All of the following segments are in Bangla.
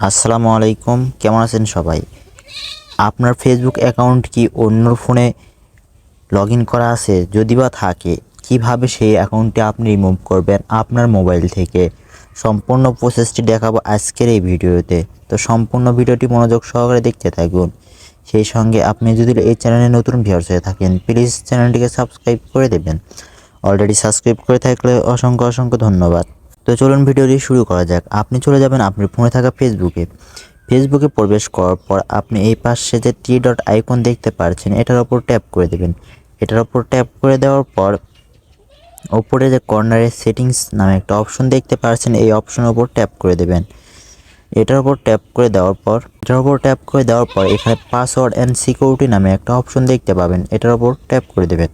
আসসালামু আলাইকুম, কেমন আছেন সবাই? আপনার ফেসবুক অ্যাকাউন্ট কি অন্য ফোনে লগ ইন করা আছে? যদি বা থাকে, কিভাবে সেই অ্যাকাউন্টটি আপনি রিমুভ করবেন আপনার মোবাইল থেকে? সম্পূর্ণ প্রসেসটি দেখাবো আজকের এই ভিডিওতে। তো সম্পূর্ণ ভিডিওটি মনোযোগ সহকারে দেখতে থাকুন। সেই সঙ্গে আপনি যদি এই চ্যানেলে নতুন ভিউয়ার্স হয়ে থাকেন, প্লিজ চ্যানেলটিকে সাবস্ক্রাইব করে দেবেন। অলরেডি সাবস্ক্রাইব করে থাকলে অসংখ্য ধন্যবাদ। তো চলুন ভিডিওটি শুরু করা যাক। আপনি চলে যাবেন আপনার ফোনে থাকা ফেসবুকে প্রবেশ করার পর আপনি এই পাশে যে টি ডট আইকন দেখতে পাচ্ছেন, এটার উপর ট্যাপ করে দেবেন। এটার উপর ট্যাপ করে দেওয়ার পর ওপরে যে কর্নারে সেটিংস নামে একটা অপশন দেখতে পাচ্ছেন, এই অপশনের উপর ট্যাপ করে দেবেন। এটার উপর ট্যাপ করে দেওয়ার পর এখানে পাসওয়ার্ড অ্যান্ড সিকিউরিটি নামে একটা অপশন দেখতে পাবেন, এটার উপর ট্যাপ করে দেবেন।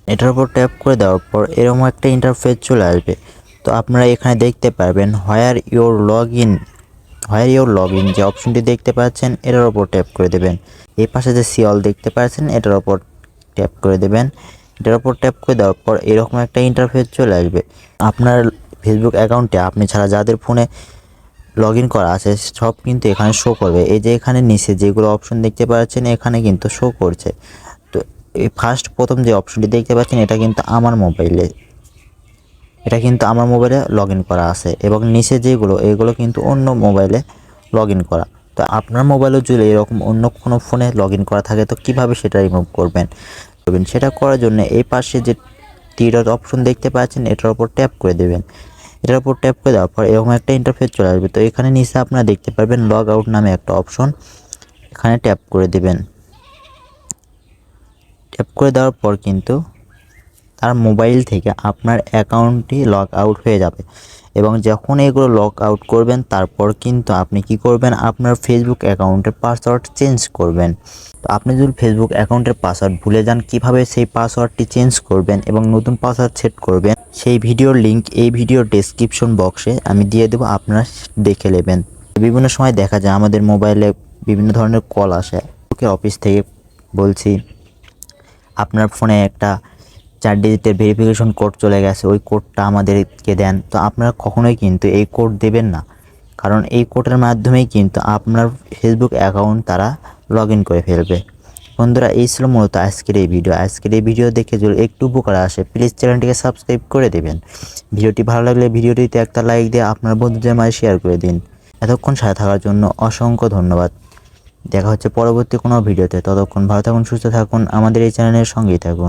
এটার উপর ট্যাপ করে দেওয়ার পর এরকম একটা ইন্টারফেস চলে আসবে। তো আপনারা এখানে দেখতে পারবেন হোয়ার ইউর লগ ইন যে অপশনটি দেখতে পাচ্ছেন, এটার উপর ট্যাপ করে দেবেন। এই পাশে যে সিঅল দেখতে পাচ্ছেন, এটার উপর ট্যাপ করে দেবেন। এটার উপর ট্যাপ করে দেওয়ার পর এরকম একটা ইন্টারফেস চলে আসবে। আপনার ফেসবুক অ্যাকাউন্টে আপনি ছাড়া যাদের ফোনে লগ ইন করা আছে সব কিন্তু এখানে শো করবে। এই যে এখানে নিচে যেগুলো অপশন দেখতে পাচ্ছেন, এখানে কিন্তু শো করছে। তো এই প্রথম যে অপশনটি দেখতে পাচ্ছেন, এটা কিন্তু আমার মোবাইলে লগ ইন করা আছে, এবং নিচে এগুলো কিন্তু অন্য মোবাইলে লগ ইন করা। তো আপনার মোবাইলেও যদি এরকম অন্য কোনো ফোনে লগ ইন করা থাকে, তো কিভাবে সেটা রিমুভ করবেন? সেটা করার জন্য এই পাশে যে থ্রি ডট অপশন দেখতে পাচ্ছেন, এটার উপর ট্যাপ করে দেবেন। এটার উপর ট্যাপ করে দেওয়ার পর এরকম একটা ইন্টারফেস চলে আসবে। তো এখানে নিচে আপনারা দেখতে পারবেন লগ আউট নামে একটা অপশন, এখানে ট্যাপ করে দেবেন। ট্যাপ করে দেওয়ার পর কিন্তু তার মোবাইল থেকে আপনার অ্যাকাউন্টটি লগ আউট হয়ে যাবে। এবং যখন এগুলো লগ আউট করবেন, তারপর কিন্তু আপনি কি করবেন, আপনার ফেসবুক অ্যাকাউন্টের পাসওয়ার্ড চেঞ্জ করবেন। তো আপনি যদি ফেসবুক অ্যাকাউন্টের পাসওয়ার্ড ভুলে যান, কিভাবে সেই পাসওয়ার্ডটি চেঞ্জ করবেন এবং নতুন পাসওয়ার্ড সেট করবেন, সেই ভিডিওর লিঙ্ক এই ভিডিওর ডেসক্রিপশন বক্সে আমি দিয়ে দেবো, আপনারা দেখে নেবেন। বিভিন্ন সময় দেখা যায় আমাদের মোবাইলে বিভিন্ন ধরনের কল আসে অফিস থেকে। বলছি, আপনার ফোনে একটা 4 ডিজিটের ভেরিফিকেশন কোড চলে গেছে, ওই কোডটা আমাদেরকে দেন। তো আপনারা কখনোই কিন্তু এই কোড দেবেন না, কারণ এই কোডের মাধ্যমেই কিন্তু আপনার ফেসবুক অ্যাকাউন্ট তারা লগ ইন করে ফেলবে। বন্ধুরা, এই ছিল মূলত আজকের এই ভিডিও দেখে যদি একটু উপকার আসে, প্লিজ চ্যানেলটিকে সাবস্ক্রাইব করে দেবেন। ভিডিওটি ভালো লাগলে ভিডিওটিতে একটা লাইক দিয়ে আপনার বন্ধুদের মাঝে শেয়ার করে দিন। এতক্ষণ সাথে থাকার জন্য অসংখ্য ধন্যবাদ। দেখা হচ্ছে পরবর্তী কোনো ভিডিওতে। ততক্ষণ ভালো থাকুন, সুস্থ থাকুন, আমাদের এই চ্যানেলের সঙ্গেই থাকুন।